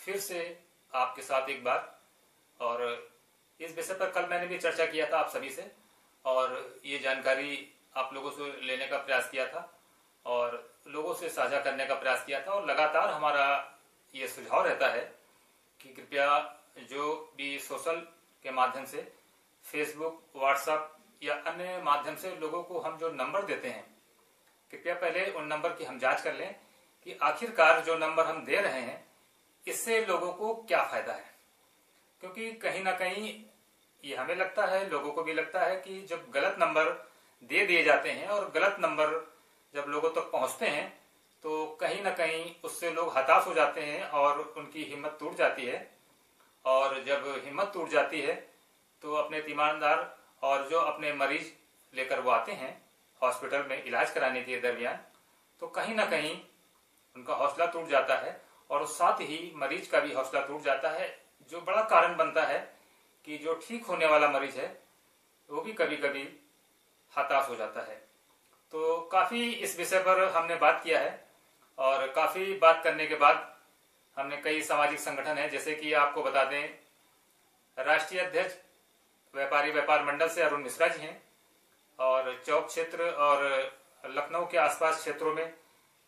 फिर से आपके साथ एक बार, और इस विषय पर कल मैंने भी चर्चा किया था आप सभी से, और ये जानकारी आप लोगों से लेने का प्रयास किया था और लोगों से साझा करने का प्रयास किया था। और लगातार हमारा ये सुझाव रहता है कि कृपया जो भी सोशल के माध्यम से, फेसबुक, व्हाट्सएप या अन्य माध्यम से लोगों को हम जो नंबर देते हैं, कृपया पहले उन नंबर की हम जांच कर लें कि आखिरकार जो नंबर हम दे रहे हैं इससे लोगों को क्या फायदा है। क्योंकि कहीं ना कहीं ये हमें लगता है, लोगों को भी लगता है कि जब गलत नंबर दे दिए जाते हैं और गलत नंबर जब लोगों तक पहुंचते हैं तो कहीं ना कहीं उससे लोग हताश हो जाते हैं और उनकी हिम्मत टूट जाती है। और जब हिम्मत टूट जाती है तो अपने ईमानदार और जो अपने मरीज लेकर वो आते हैं हॉस्पिटल में इलाज कराने के दरमियान, तो कहीं ना कहीं उनका हौसला टूट जाता है और साथ ही मरीज का भी हौसला टूट जाता है, जो बड़ा कारण बनता है कि जो ठीक होने वाला मरीज है वो भी कभी कभी हताश हो जाता है। तो काफी इस विषय पर हमने बात किया है और काफी बात करने के बाद हमने कई सामाजिक संगठन है, जैसे कि आपको बता दें, राष्ट्रीय अध्यक्ष व्यापारी व्यापार मंडल से अरुण मिश्रा जी हैं और चौक क्षेत्र और लखनऊ के आसपास क्षेत्रों में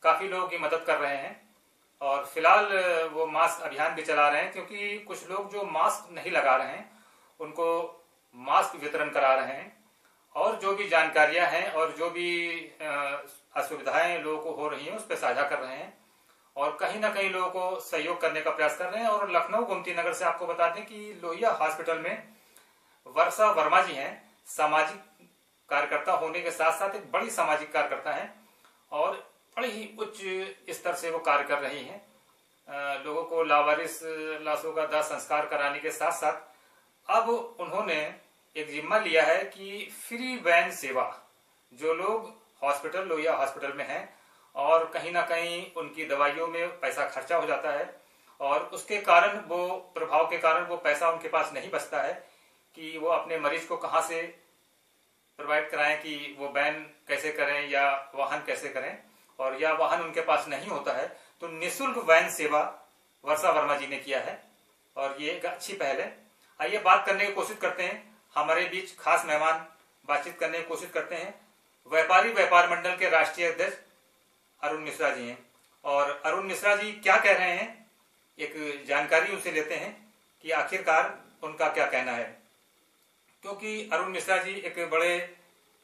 काफी लोगों की मदद कर रहे हैं। और फिलहाल वो मास्क अभियान भी चला रहे हैं, क्योंकि कुछ लोग जो मास्क नहीं लगा रहे हैं उनको मास्क वितरण करा रहे हैं और जो भी जानकारियां हैं और जो भी असुविधाएं लोगों को हो रही हैं उस पर साझा कर रहे हैं और कहीं ना कहीं लोगों को सहयोग करने का प्रयास कर रहे हैं। और लखनऊ गोमती नगर से आपको बता दें कि लोहिया हॉस्पिटल में वर्षा वर्मा जी हैं, सामाजिक कार्यकर्ता होने के साथ साथ एक बड़ी सामाजिक कार्यकर्ता हैं और बड़े ही उच्च स्तर से वो कार्य कर रही हैं। लोगों को लावारिस लाशों का दाह संस्कार कराने के साथ साथ अब उन्होंने एक जिम्मा लिया है कि फ्री वैन सेवा, जो लोग हॉस्पिटल, लोहिया हॉस्पिटल में हैं और कहीं ना कहीं उनकी दवाइयों में पैसा खर्चा हो जाता है और उसके कारण, वो प्रभाव के कारण वो पैसा उनके पास नहीं बचता है कि वो अपने मरीज को कहाँ से प्रोवाइड कराएं, कि वो वैन कैसे करें या वाहन कैसे करें, और या वाहन उनके पास नहीं होता है तो निःशुल्क वैन सेवा वर्षा वर्मा जी ने किया है और ये एक अच्छी पहल है। आइए बात करने की कोशिश करते हैं, हमारे बीच खास मेहमान बातचीत करने की कोशिश करते हैं। व्यापारी व्यापार मंडल के राष्ट्रीय अध्यक्ष अरुण मिश्रा जी हैं और अरुण मिश्रा जी क्या कह रहे हैं, एक जानकारी उनसे लेते हैं कि आखिरकार उनका क्या कहना है। क्योंकि अरुण मिश्रा जी एक बड़े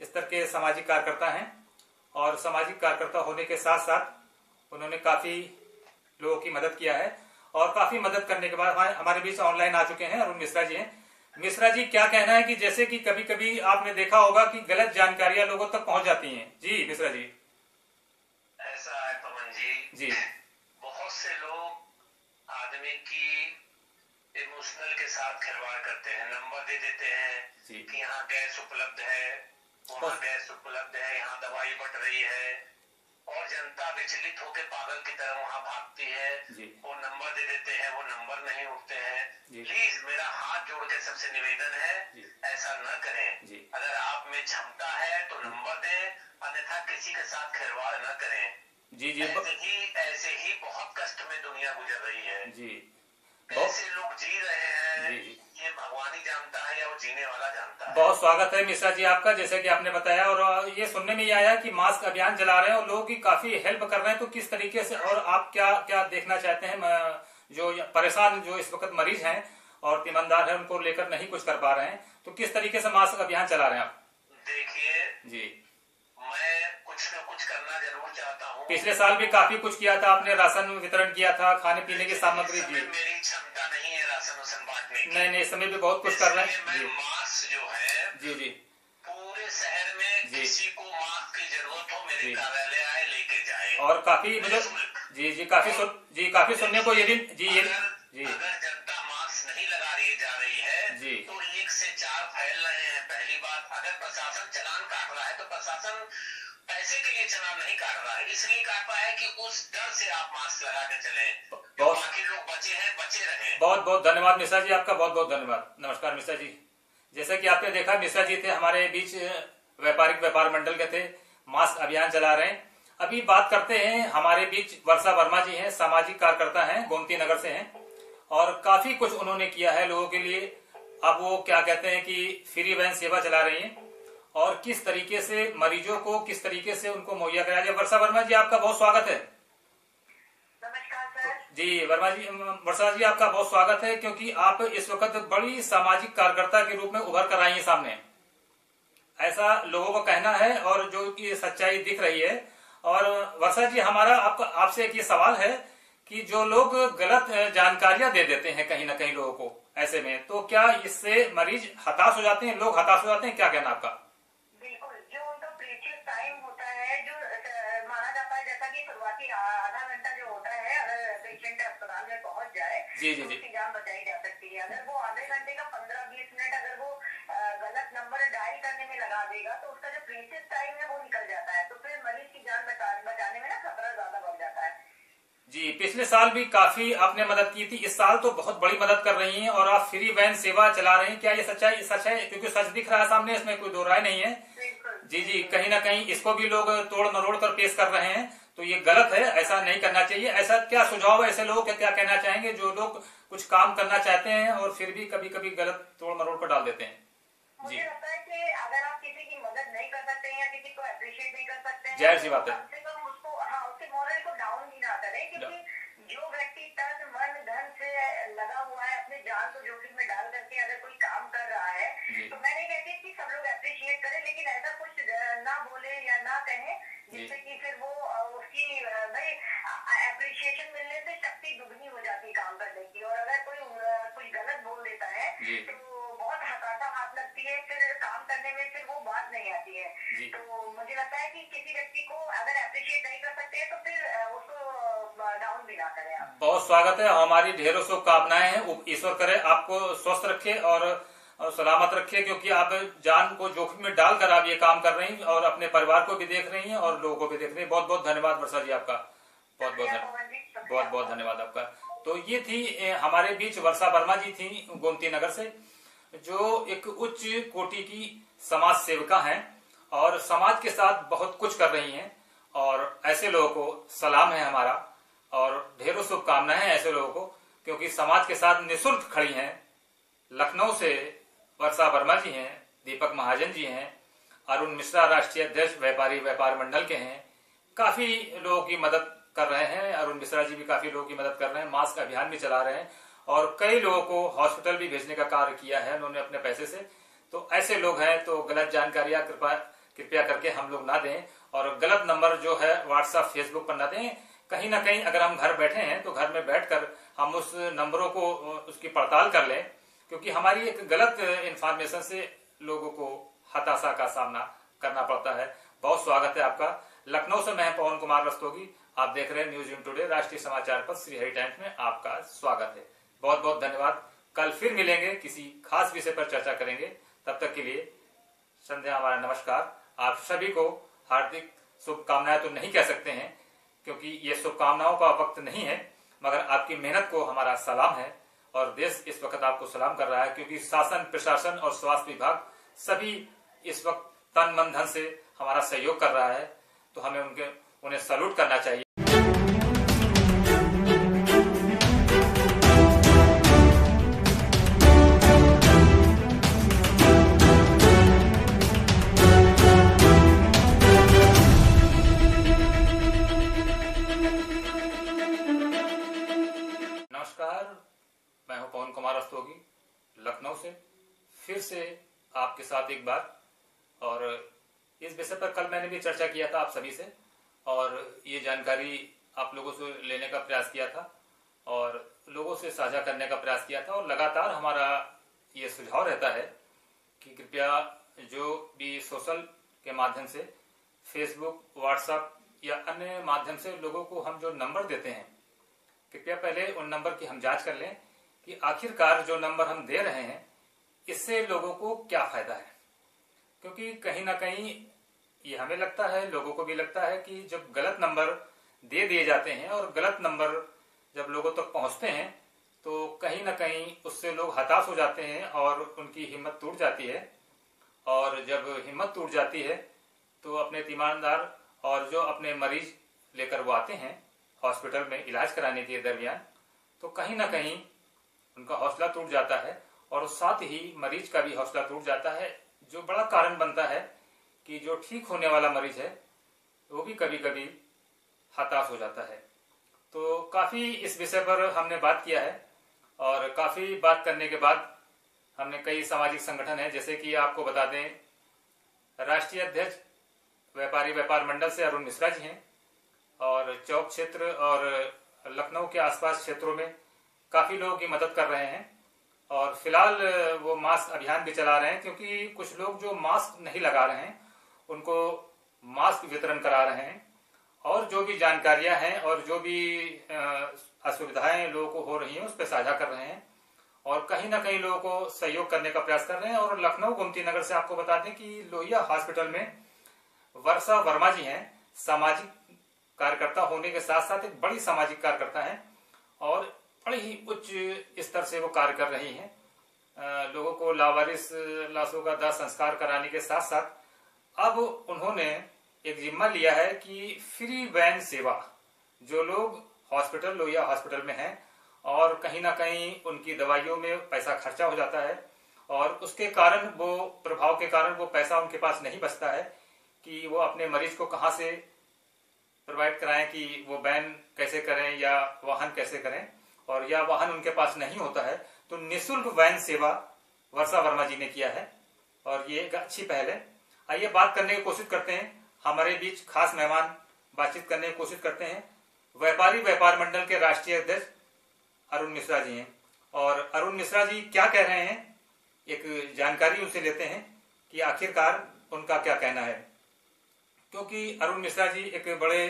स्तर के सामाजिक कार्यकर्ता हैं और सामाजिक कार्यकर्ता होने के साथ साथ उन्होंने काफी लोगों की मदद किया है और काफी मदद करने के बाद हमारे बीच ऑनलाइन आ चुके हैं अरुण मिश्रा जी हैं। मिश्रा जी क्या कहना है कि जैसे कि कभी कभी आपने देखा होगा कि गलत जानकारियां लोगों तक पहुंच जाती हैं। जी मिश्रा जी। ऐसा है पवन जी, बहुत से लोग आदमी की इमोशनल के साथ खिलवाड़ करते हैं, नंबर दे देते हैं कि यहाँ गैस उपलब्ध है, वहाँ गैस उपलब्ध है, यहाँ दवाई बट रही है और जनता विचलित होकर पागल की तरह वहाँ भागती है। वो नंबर दे देते हैं, वो नंबर नहीं उठते हैं। प्लीज मेरा हाथ जोड़ के सबसे निवेदन है, ऐसा न करें। अगर आप में क्षमता है तो नंबर दें, अन्यथा किसी के साथ खिलवाड़ न करें। ऐसे ही बहुत कष्ट में दुनिया गुजर रही है जी। कैसे लोग जी रहे हैं ये भगवान ही जानता है या वो जीने वाला जानता है। बहुत स्वागत है मिश्रा जी आपका, जैसे कि आपने बताया और ये सुनने में ये आया कि मास्क अभियान चला रहे हैं और लोगों की काफी हेल्प कर रहे हैं, तो किस तरीके से और आप क्या क्या देखना चाहते हैं, जो परेशान जो इस वक्त मरीज हैं और ईमानदार है उनको लेकर नहीं कुछ कर पा रहे हैं, तो किस तरीके से मास्क अभियान चला रहे हैं आप? देखिए जी, मैं कुछ न कुछ करना जरूर चाहता हूँ। पिछले साल भी काफी कुछ किया था आपने, राशन वितरण किया था, खाने पीने की सामग्री दी। मेरी क्षमता नहीं है राशन वाशन बांटने की। नहीं, इस समय भी बहुत कुछ कर रहे हैं। मास्क जो है जी पूरे शहर में किसी को मास्क की जरूरत हो मेरे कार्यालय आए लेके जाए। और काफी काफी सुनने को ये भी अगर जनता मास्क नहीं लगा जा रही है तो 1 से 4 फैल रहे हैं। पहली बात, अगर प्रशासन चालान काट रहा है तो प्रशासन पैसे के लिए चालान नहीं काट रहा है, इसलिए काट रहा है कि उस डर से आप मास्क लगा के चले, बाकी लोग बचे हैं, बचे रहे। बहुत बहुत धन्यवाद मिश्रा जी, आपका बहुत बहुत धन्यवाद। नमस्कार मिश्रा जी। जैसा कि आपने देखा, मिश्रा जी थे हमारे बीच, व्यापारिक व्यापार मंडल के थे, मास्क अभियान चला रहे हैं। अभी बात करते हैं, हमारे बीच वर्षा वर्मा जी हैं, सामाजिक कार्यकर्ता हैं, गोमती नगर से हैं। और काफी कुछ उन्होंने किया है लोगों के लिए। अब वो क्या कहते हैं कि फ्री वैन सेवा चला रही हैं और किस तरीके से मरीजों को किस तरीके से उनको मुहैया कराया जाए। वर्षा वर्मा जी, आपका बहुत स्वागत है। नमस्कार सर। जी वर्षा जी आपका बहुत स्वागत है, क्योंकि आप इस वक्त बड़ी सामाजिक कार्यकर्ता के रूप में उभर कर आई हैं सामने, ऐसा लोगों का कहना है और जो कि सच्चाई दिख रही है। और वर्षा जी, हमारा आपसे एक ये सवाल है कि जो लोग गलत जानकारियां दे देते हैं कहीं ना कहीं लोगों को, ऐसे में तो क्या इससे मरीज हताश हो जाते हैं, लोग हताश हो जाते हैं, क्या कहना आपका? बिल्कुल, जो उनका प्रीशियस टाइम होता है, जो माना जाता है, जैसा कि शुरुआती आधा घंटा जो होता है, अगर पेशेंट अस्पताल में पहुंच जाए तो उसकी जान बचाई जा सकती है। अगर वो आधे घंटे का 15-20 मिनट अगर वो गलत नंबर डायल करने में लगा देगा तो उसका जो प्रीशियस टाइम है वो निकल जाता है, तो फिर मरीज की जान बचाने में ना खतरा ज्यादा बढ़ जाता है। जी, पिछले साल भी काफी आपने मदद की थी, इस साल तो बहुत बड़ी मदद कर रही हैं और आप फ्री वैन सेवा चला रहे हैं। क्या ये सच्चाई सच है? क्योंकि सच दिख रहा है सामने, इसमें कोई दो राय नहीं है। जी, कहीं ना कहीं इसको भी लोग तोड़ मरोड़ कर पेश कर रहे हैं, तो ये गलत है, ऐसा नहीं करना चाहिए। ऐसा क्या सुझाव है ऐसे लोगों को, क्या कहना चाहेंगे जो लोग कुछ काम करना चाहते हैं और फिर भी कभी कभी गलत तोड़ मरोड़ कर डाल देते हैं? मुझे लगता है कि अगर आप किसी की मदद नहीं कर सकते हैं या किसी को अप्रिशिएट नहीं कर सकते हैं, जाहिर सी बात है, कम से कम उसको उसके मोरल को डाउन भी ना करें, क्योंकि जो व्यक्ति तन मन धन से लगा हुआ है, अपनी जान को जोखिम में डाल करके अगर कोई काम कर रहा है, तो मैं नहीं कहती कि सब लोग अप्रिशिएट करें, लेकिन ऐसा कुछ ना बोले या ना कहें जिससे कि फिर वो उसकी भाई अप्रिशिएशन मिलने से शक्ति दुगनी हो जाती है काम करने की। और अगर कोई कुछ गलत बोल देता है तो बहुत हताशा हाथ लगती है, फिर काम करने में फिर वो बात नहीं आती है। तो मुझे लगता है कि किसी व्यक्ति को अगर अप्रिशिएट नहीं कर सकते तो फिर उसको डाउन भी ना करें आप। बहुत स्वागत है, हमारी ढेरों शुभकामनाएं हैं। ईश्वर करे आपको स्वस्थ रखे और सलामत रखे, क्योंकि आप जान को जोखिम में डालकर आप ये काम कर रही हैं और अपने परिवार को भी देख रही हैं और लोगों को भी देख रही हैं। बहुत बहुत धन्यवाद वर्षा जी आपका, बहुत बहुत धन्यवाद आपका। तो ये थी हमारे बीच वर्षा वर्मा जी थी गोमती नगर से, जो एक उच्च कोटि की समाज सेविका हैं और समाज के साथ बहुत कुछ कर रही हैं। और ऐसे लोगों को सलाम है हमारा और ढेरों शुभकामनाएं हैं ऐसे लोगों को, क्योंकि समाज के साथ निःशुल्क खड़ी हैं। लखनऊ से वर्षा वर्मा जी हैं, दीपक महाजन जी हैं, अरुण मिश्रा राष्ट्रीय अध्यक्ष व्यापारी व्यापार मंडल के हैं, काफी लोगों की मदद कर रहे हैं। अरुण मिश्रा जी भी काफी लोगों की मदद कर रहे हैं, मास्क अभियान भी चला रहे हैं और कई लोगों को हॉस्पिटल भी भेजने का कार्य किया है उन्होंने अपने पैसे से। तो ऐसे लोग हैं, तो गलत जानकारियां कृपया करके हम लोग ना दें और गलत नंबर जो है व्हाट्सएप फेसबुक पर ना दें। कहीं ना कहीं अगर हम घर बैठे हैं तो घर में बैठकर हम उस नंबरों को उसकी पड़ताल कर लें, क्योंकि हमारी एक गलत इंफॉर्मेशन से लोगों को हताशा का सामना करना पड़ता है। बहुत स्वागत है आपका। लखनऊ से मैं पवन कुमार रस्तोगी, आप देख रहे हैं न्यूज इन टुडे राष्ट्रीय समाचार पत्र श्रीहरि टाइम्स में आपका स्वागत है। बहुत बहुत धन्यवाद। कल फिर मिलेंगे, किसी खास विषय पर चर्चा करेंगे। तब तक के लिए संध्या हमारा नमस्कार। आप सभी को हार्दिक शुभकामनाएं तो नहीं कह सकते हैं क्योंकि ये शुभकामनाओं का वक्त नहीं है, मगर आपकी मेहनत को हमारा सलाम है और देश इस वक्त आपको सलाम कर रहा है, क्योंकि शासन प्रशासन और स्वास्थ्य विभाग सभी इस वक्त तन मन धन से हमारा सहयोग कर रहा है। तो हमें उन्हें सैल्यूट करना चाहिए। मैं हूं पवन कुमार रस्तोगी लखनऊ से, फिर से आपके साथ एक बार। और इस विषय पर कल मैंने भी चर्चा किया था आप सभी से और ये जानकारी आप लोगों से लेने का प्रयास किया था और लोगों से साझा करने का प्रयास किया था। और लगातार हमारा ये सुझाव रहता है कि कृपया जो भी सोशल के माध्यम से फेसबुक व्हाट्सएप या अन्य माध्यम से लोगों को हम जो नंबर देते हैं, कृपया पहले उन नंबर की हम जांच कर लें कि आखिरकार जो नंबर हम दे रहे हैं इससे लोगों को क्या फायदा है। क्योंकि कहीं ना कहीं ये हमें लगता है, लोगों को भी लगता है कि जब गलत नंबर दे दिए जाते हैं और गलत नंबर जब लोगों तक पहुंचते हैं तो कहीं ना कहीं उससे लोग हताश हो जाते हैं और उनकी हिम्मत टूट जाती है। और जब हिम्मत टूट जाती है तो अपने ईमानदार और जो अपने मरीज लेकर वो आते हैं हॉस्पिटल में इलाज कराने के दरमियान, तो कहीं ना कहीं उनका हौसला टूट जाता है और साथ ही मरीज का भी हौसला टूट जाता है, जो बड़ा कारण बनता है कि जो ठीक होने वाला मरीज है वो भी कभी कभी हताश हो जाता है। तो काफ़ी इस विषय पर हमने बात किया है और काफ़ी बात करने के बाद हमने कई सामाजिक संगठन है, जैसे कि आपको बता दें राष्ट्रीय अध्यक्ष व्यापारी व्यापार मंडल से अरुण मिश्रा जी हैं और चौक क्षेत्र और लखनऊ के आसपास क्षेत्रों में काफ़ी लोगों की मदद कर रहे हैं और फिलहाल वो मास्क अभियान भी चला रहे हैं, क्योंकि कुछ लोग जो मास्क नहीं लगा रहे हैं उनको मास्क वितरण करा रहे हैं और जो भी जानकारियां हैं और जो भी असुविधाएं लोगों को हो रही हैं उस पर साझा कर रहे हैं और कहीं ना कहीं लोगों को सहयोग करने का प्रयास कर रहे हैं। और लखनऊ गोमती नगर से आपको बता दें कि लोहिया हॉस्पिटल में वर्षा वर्मा जी हैं, सामाजिक कार्यकर्ता होने के साथ साथ एक बड़ी सामाजिक कार्यकर्ता हैं और बड़ी ही उच्च स्तर से वो कार्य कर रही हैं। लोगों को लावारिस लाशों का दाह संस्कार कराने के साथ साथ अब उन्होंने एक जिम्मा लिया है कि फ्री वैन सेवा, जो लोग हॉस्पिटल लोहिया हॉस्पिटल में हैं और कहीं ना कहीं उनकी दवाइयों में पैसा खर्चा हो जाता है और उसके कारण वो प्रभाव के कारण वो पैसा उनके पास नहीं बचता है कि वो अपने मरीज को कहाँ से प्रोवाइड कराएं, कि वो वैन कैसे करें या वाहन कैसे करें, और या वाहन उनके पास नहीं होता है तो निःशुल्क वैन सेवा वर्षा वर्मा जी ने किया है और ये एक अच्छी पहल है। आइए बात करने की कोशिश करते हैं, हमारे बीच खास मेहमान बातचीत करने की कोशिश करते हैं। व्यापारी व्यापार मंडल के राष्ट्रीय अध्यक्ष अरुण मिश्रा जी हैं और अरुण मिश्रा जी क्या कह रहे हैं, एक जानकारी उनसे लेते हैं कि आखिरकार उनका क्या कहना है, क्योंकि अरुण मिश्रा जी एक बड़े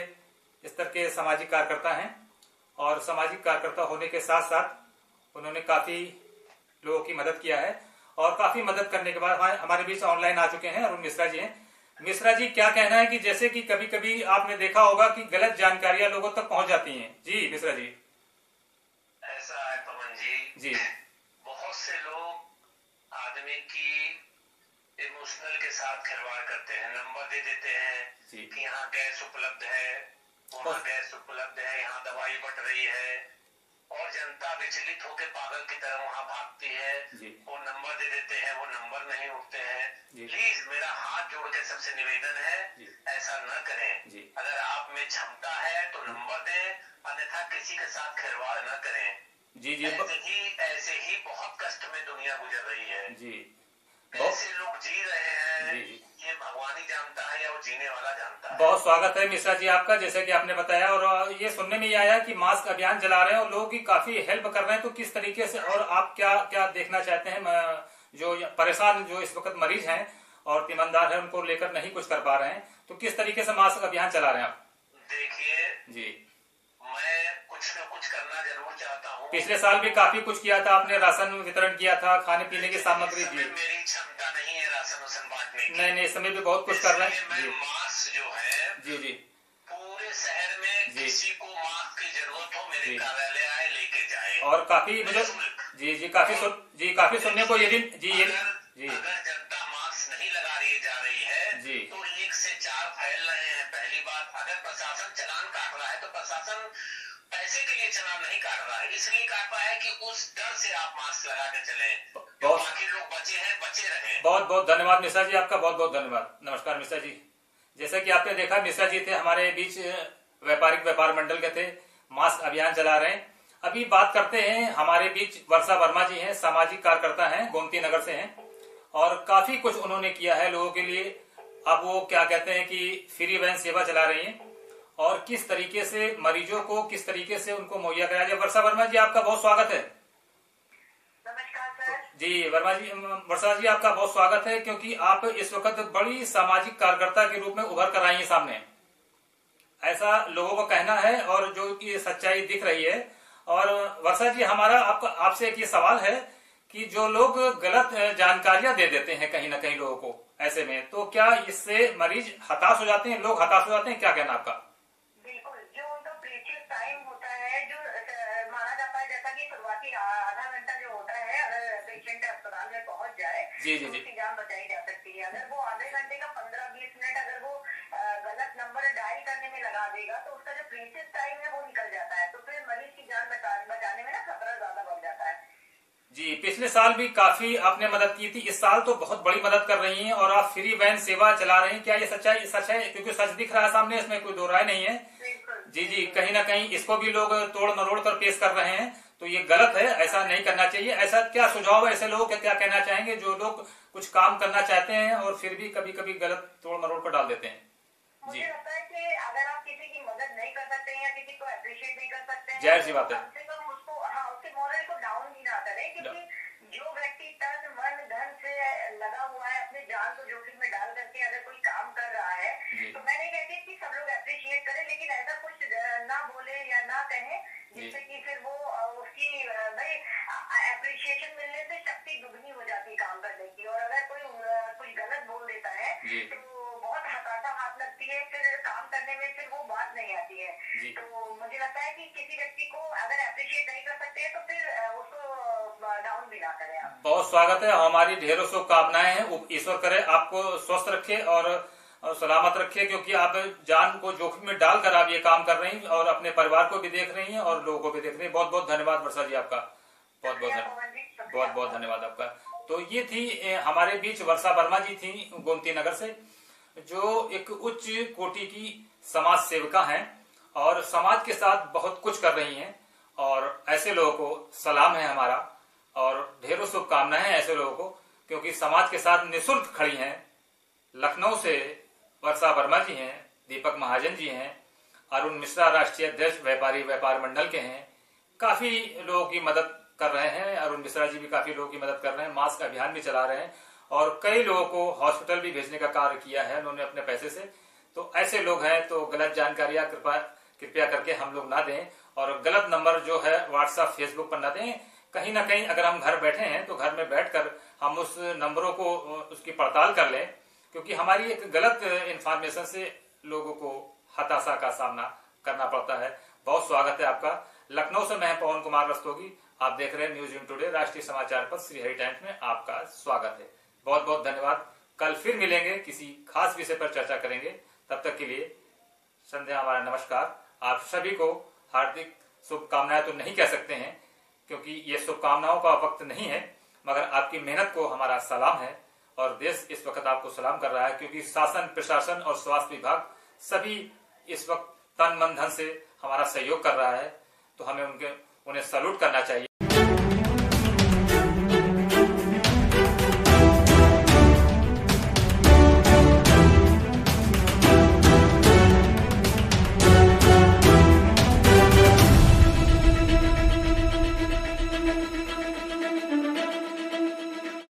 स्तर के सामाजिक कार्यकर्ता हैं और सामाजिक कार्यकर्ता होने के साथ साथ उन्होंने काफी लोगों की मदद किया है और काफी मदद करने के बाद हमारे बीच ऑनलाइन आ चुके हैं अरुण मिश्रा जी हैं। मिश्रा जी क्या कहना है कि जैसे कि कभी कभी आपने देखा होगा कि गलत जानकारियां लोगों तक पहुंच जाती हैं। जी मिश्रा जी। ऐसा है पवन जी, बहुत से लोग आदमी की इमोशनल के साथ खिलवाड़ करते हैं, नंबर दे देते हैं कि यहाँ गैस उपलब्ध है, वहाँ गैस उपलब्ध है, यहाँ दवाई बट रही है और जनता विचलित होकर पागल की तरह वहाँ भागती है। वो नंबर दे देते हैं, वो नंबर नहीं उठते हैं। प्लीज मेरा हाथ जोड़ के सबसे निवेदन है, ऐसा न करें। अगर आप में क्षमता है तो नंबर दें, अन्यथा किसी के साथ खिलवाड़ न करें। ऐसे ही बहुत कष्ट में दुनिया गुजर रही है। ऐसे लोग जी रहे हैं, ये भगवान ही जानता है या वो जीने वाला जानता है। बहुत स्वागत है मिश्रा जी आपका, जैसे कि आपने बताया और ये सुनने में ये आया कि मास्क अभियान चला रहे हैं और लोगों की काफी हेल्प कर रहे हैं, तो किस तरीके से और आप क्या क्या देखना चाहते हैं, जो परेशान जो इस वक्त मरीज हैं और ईमानदार है उनको लेकर नहीं कुछ कर पा रहे हैं, तो किस तरीके से मास्क अभियान चला रहे हैं आप? देखिए जी, मैं कुछ न कुछ करना जरूर चाहता हूँ। पिछले साल भी काफी कुछ किया था आपने, राशन वितरण किया था, खाने पीने की सामग्री। जी मेरी क्षमता नहीं है राशन वाशन बांटने की। नहीं इस समय भी बहुत कुछ कर रहे हैं। मास्क जो है जी पूरे शहर में किसी को मास्क की जरूरत हो मेरे कार्यालय आए लेके जाए। और काफी मुझे काफी सुनने को ये भी अगर जनता मास्क नहीं लगा रही जा रही है तो 1 से 4 फैल रहे हैं। पहली बात, अगर प्रशासन चालान काट रहा है तो प्रशासन पैसे के लिए चालान नहीं काट रहा है, इसलिए काट रहा है कि उस डर से आप मास्क लगा के चले, बाकी लोग बचे हैं बचे रहे। बहुत बहुत धन्यवाद मिश्रा जी आपका, बहुत बहुत धन्यवाद। नमस्कार मिश्रा जी। जैसा कि आपने देखा मिश्रा जी थे हमारे बीच, व्यापारिक व्यापार मंडल के थे, मास्क अभियान चला रहे हैं। अभी बात करते हैं, हमारे बीच वर्षा वर्मा जी हैं, सामाजिक कार्यकर्ता हैं, गोमती नगर से हैं और काफी कुछ उन्होंने किया है लोगों के लिए। अब वो क्या कहते हैं कि फ्री वैन सेवा चला रही हैं और किस तरीके से मरीजों को किस तरीके से उनको मुहैया कराया जाए। वर्षा वर्मा जी आपका बहुत स्वागत है। नमस्कार सर। जी वर्षा जी आपका बहुत स्वागत है, क्योंकि आप इस वक्त बड़ी सामाजिक कार्यकर्ता के रूप में उभर कर आई हैं सामने, ऐसा लोगों का कहना है और जो कि सच्चाई दिख रही है। और वर्षा जी हमारा आपसे एक ये सवाल है कि जो लोग गलत जानकारियां दे देते हैं कहीं ना कहीं लोगों को, ऐसे में तो क्या इससे मरीज हताश हो जाते हैं, लोग हताश हो जाते हैं, क्या कहना आपका? बिल्कुल, जो उनका प्रीशियस टाइम होता है, जो माना जाता है, जैसा कि शुरुआती आधा घंटा जो होता है, अगर पेशेंट अस्पताल में पहुंच जाए तो उसकी जान बचाई जा सकती है। अगर वो आधे घंटे का 15-20 मिनट अगर वो गलत नंबर डायल करने में लगा देगा तो उसका जो प्रीशियस टाइम है वो निकल जाता है, तो फिर मरीज की जान बचाने में ना खतरा ज्यादा बढ़ जाता है। पिछले साल भी काफी आपने मदद की थी, इस साल तो बहुत बड़ी मदद कर रही हैं और आप फ्री वैन सेवा चला रहे हैं। क्या ये सच्चाई सच है? क्योंकि सच दिख रहा है सामने, इसमें कोई दो राय नहीं है। जी जी, कहीं ना कहीं इसको भी लोग तोड़ मरोड़ कर पेश कर रहे हैं, तो ये गलत है, ऐसा नहीं करना चाहिए। ऐसा क्या सुझाव है ऐसे लोगों के, क्या कहना चाहेंगे जो लोग कुछ काम करना चाहते हैं और फिर भी कभी कभी गलत तोड़ मरोड़ कर डाल देते हैं? मुझे लगता है कि अगर आप किसी की मदद नहीं कर सकते हैं या किसी को अप्रिशिएट नहीं कर सकते हैं, जाहिर सी बात है, कम से कम उसको उसके मोरल को डाउन भी ना करें। क्योंकि जो व्यक्ति तन मन धन से लगा हुआ है, अपनी जान को जोखिम में डाल करके अगर कोई काम कर रहा है, तो मैं नहीं कहती कि सब लोग अप्रिशिएट करें, लेकिन ऐसा कुछ ना बोले या ना कहें जिससे कि फिर वो उसकी भाई अप्रिशिएशन मिलने से शक्ति दुगनी हो जाती है काम करने की। और अगर कोई कुछ गलत बोल देता है तो बहुत हताशा हाथ लगती है, फिर काम करने में फिर वो बात नहीं आती है। तो मुझे लगता है कि किसी व्यक्ति को अगर अप्रिशिएट नहीं कर सकते तो फिर उसको डाउन भी ना करें आप। बहुत स्वागत है, हमारी ढेरों शुभकामनाएं हैं। ईश्वर करे आपको स्वस्थ रखे और सलामत रखे, क्योंकि आप जान को जोखिम में डालकर आप ये काम कर रही हैं और अपने परिवार को भी देख रही हैं और लोगों को भी देख रही हैं। बहुत बहुत धन्यवाद वर्षा जी आपका, बहुत बहुत धन्यवाद आपका। तो ये थी हमारे बीच वर्षा वर्मा जी थी गोमती नगर से, जो एक उच्च कोटि की समाज सेविका हैं और समाज के साथ बहुत कुछ कर रही हैं। और ऐसे लोगों को सलाम है हमारा और ढेरों शुभकामनाएं हैं ऐसे लोगों को, क्योंकि समाज के साथ निःशुल्क खड़ी हैं। लखनऊ से वर्षा वर्मा जी हैं, दीपक महाजन जी हैं, अरुण मिश्रा राष्ट्रीय अध्यक्ष व्यापारी व्यापार मंडल के हैं, काफी लोगों की मदद कर रहे हैं। अरुण मिश्रा जी भी काफी लोगों की मदद कर रहे हैं, मास्क अभियान भी चला रहे हैं और कई लोगों को हॉस्पिटल भी भेजने का कार्य किया है उन्होंने अपने पैसे से। तो ऐसे लोग हैं, तो गलत जानकारियां कृपया करके हम लोग ना दें और गलत नंबर जो है व्हाट्सएप फेसबुक पर ना दें। कहीं ना कहीं अगर हम घर बैठे हैं तो घर में बैठकर हम उस नंबरों को उसकी पड़ताल कर लें, क्योंकि हमारी एक गलत इंफॉर्मेशन से लोगों को हताशा का सामना करना पड़ता है। बहुत स्वागत है आपका। लखनऊ से मैं पवन कुमार रस्तोगी, आप देख रहे हैं न्यूज इन टुडे राष्ट्रीय समाचार पत्र श्रीहरि टाइम्स में आपका स्वागत है। बहुत बहुत धन्यवाद। कल फिर मिलेंगे, किसी खास विषय पर चर्चा करेंगे। तब तक के लिए संध्या हमारा नमस्कार। आप सभी को हार्दिक शुभकामनाएं तो नहीं कह सकते हैं क्योंकि ये शुभकामनाओं का वक्त नहीं है, मगर आपकी मेहनत को हमारा सलाम है और देश इस वक्त आपको सलाम कर रहा है, क्योंकि शासन प्रशासन और स्वास्थ्य विभाग सभी इस वक्त तन मन धन से हमारा सहयोग कर रहा है। तो हमें उन्हें सैल्यूट करना चाहिए।